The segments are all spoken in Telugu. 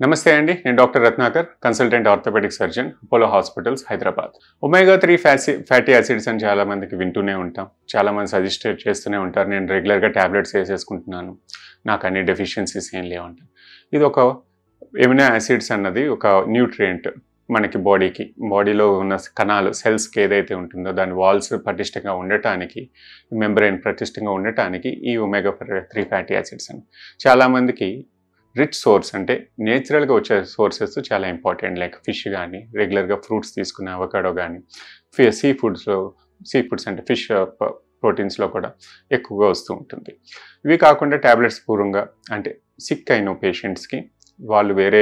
నమస్తే అండి. నేను doctor Ratnakar, consultant orthopaedic surgeon, Apollo hospitals, Hyderabad. Omega 3 fatty acids అని చాలామందికి వింటూనే ఉంటాం. చాలామంది సజెస్ట్ చేస్తూనే ఉంటారు. నేను రెగ్యులర్గా ట్యాబ్లెట్స్ వేసేసుకుంటున్నాను, నాకు అన్ని డెఫిషియన్సీస్ ఏం లేవంటారు. ఇది ఒక ఎమినో యాసిడ్స్ అన్నది ఒక న్యూట్రియంట్. మనకి బాడీలో ఉన్న కణాలు, సెల్స్కి ఏదైతే ఉంటుందో దాని వాల్స్ పటిష్టంగా ఉండటానికి, మెంబ్రెయిన్ పటిష్టంగా ఉండటానికి ఈ ఒమేగా 3 ఫ్యాటీ యాసిడ్స్ అని చాలామందికి రిచ్ సోర్స్, అంటే నేచురల్గా వచ్చే సోర్సెస్ చాలా ఇంపార్టెంట్. లైక్ ఫిష్ కానీ, రెగ్యులర్గా ఫ్రూట్స్ తీసుకునే అవకాడో కానీ, సీ ఫుడ్స్ అంటే ఫిష్ ప్రోటీన్స్లో కూడా ఎక్కువగా వస్తూ ఉంటుంది. ఇవి కాకుండా ట్యాబ్లెట్స్ పూర్వంగా, అంటే సిక్ అయిన పేషెంట్స్కి, వాళ్ళు వేరే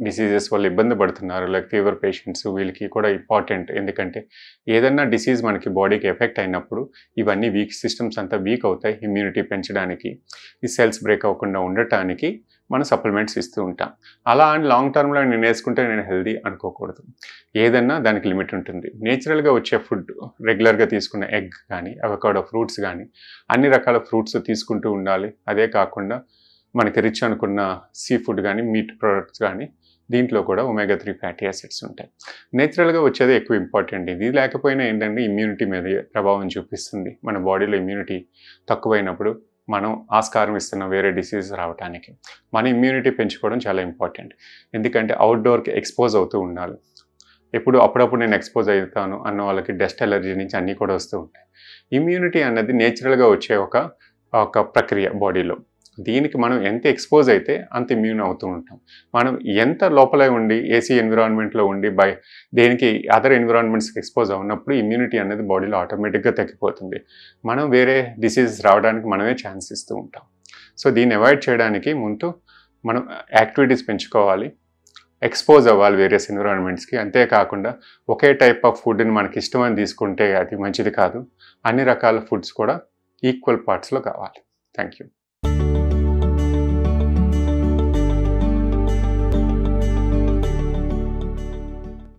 డిసీజెస్ వల్ల ఇబ్బంది పడుతున్నారు, లైక్ ఫీవర్ పేషెంట్స్, వీళ్ళకి కూడా ఇంపార్టెంట్. ఎందుకంటే ఏదన్నా డిసీజ్ మనకి బాడీకి ఎఫెక్ట్ అయినప్పుడు ఇవన్నీ సిస్టమ్స్ అంతా వీక్ అవుతాయి. ఇమ్యూనిటీ పెంచడానికి, ఈ సెల్స్ బ్రేక్ అవ్వకుండా ఉండటానికి మనం సప్లిమెంట్స్ ఇస్తూ ఉంటాం. అలా అని లాంగ్ టర్మ్లో నేను వేసుకుంటే నేను హెల్దీ అనుకోకూడదు. ఏదన్నా దానికి లిమిట్ ఉంటుంది. నేచురల్గా వచ్చే ఫుడ్, రెగ్యులర్గా తీసుకున్న ఎగ్ కానీ, అవకాడో ఫ్రూట్స్ కానీ, అన్ని రకాల ఫ్రూట్స్ తీసుకుంటూ ఉండాలి. అదే కాకుండా మనకి రిచ్ అనుకున్న సీ ఫుడ్ కానీ, మీట్ ప్రొడక్ట్స్ కానీ, దీంట్లో కూడా ఒమేగా 3 ఫ్యాటీ యాసిడ్స్ ఉంటాయి. నేచురల్గా వచ్చేది ఎక్కువ ఇంపార్టెంట్. ఇది లేకపోయినా ఏంటంటే ఇమ్యూనిటీ మీద ప్రభావం చూపిస్తుంది. మన బాడీలో ఇమ్యూనిటీ తక్కువైనప్పుడు మనం ఆస్కారం ఇస్తున్నాం వేరే డిసీజ్ రావడానికి. మన ఇమ్యూనిటీ పెంచుకోవడం చాలా ఇంపార్టెంట్. ఎందుకంటే అవుట్డోర్కి ఎక్స్పోజ్ అవుతూ ఉండాలి. అప్పుడప్పుడు నేను ఎక్స్పోజ్ అవుతాను అన్న వాళ్ళకి డస్ట్ ఎలర్జీ నుంచి అన్నీ కూడా వస్తూ ఉంటాయి. ఇమ్యూనిటీ అన్నది నేచురల్గా వచ్చే ఒక ప్రక్రియ బాడీలో. దీనికి మనం ఎంత ఎక్స్పోజ్ అయితే అంత ఇమ్యూన్ అవుతూ ఉంటాం. మనం ఎంత లోపలే ఉండి ఏసీ ఎన్విరాన్మెంట్లో ఉండి దేనికి అదర్ ఎన్విరాన్మెంట్స్కి ఎక్స్పోజ్ అవున్నప్పుడు ఇమ్యూనిటీ అనేది బాడీలో ఆటోమేటిక్గా తగ్గిపోతుంది. మనం వేరే డిసీజెస్ రావడానికి మనమే ఛాన్స్ ఇస్తూ ఉంటాం. సో దీన్ని అవాయిడ్ చేయడానికి ముందు మనం యాక్టివిటీస్ పెంచుకోవాలి, ఎక్స్పోజ్ అవ్వాలి వేరియస్ ఎన్విరాన్మెంట్స్కి. అంతేకాకుండా ఒకే టైప్ ఆఫ్ ఫుడ్ని మనకి ఇష్టమని తీసుకుంటే అది మంచిది కాదు. అన్ని రకాల ఫుడ్స్ కూడా ఈక్వల్ పార్ట్స్లో కావాలి. Thank you.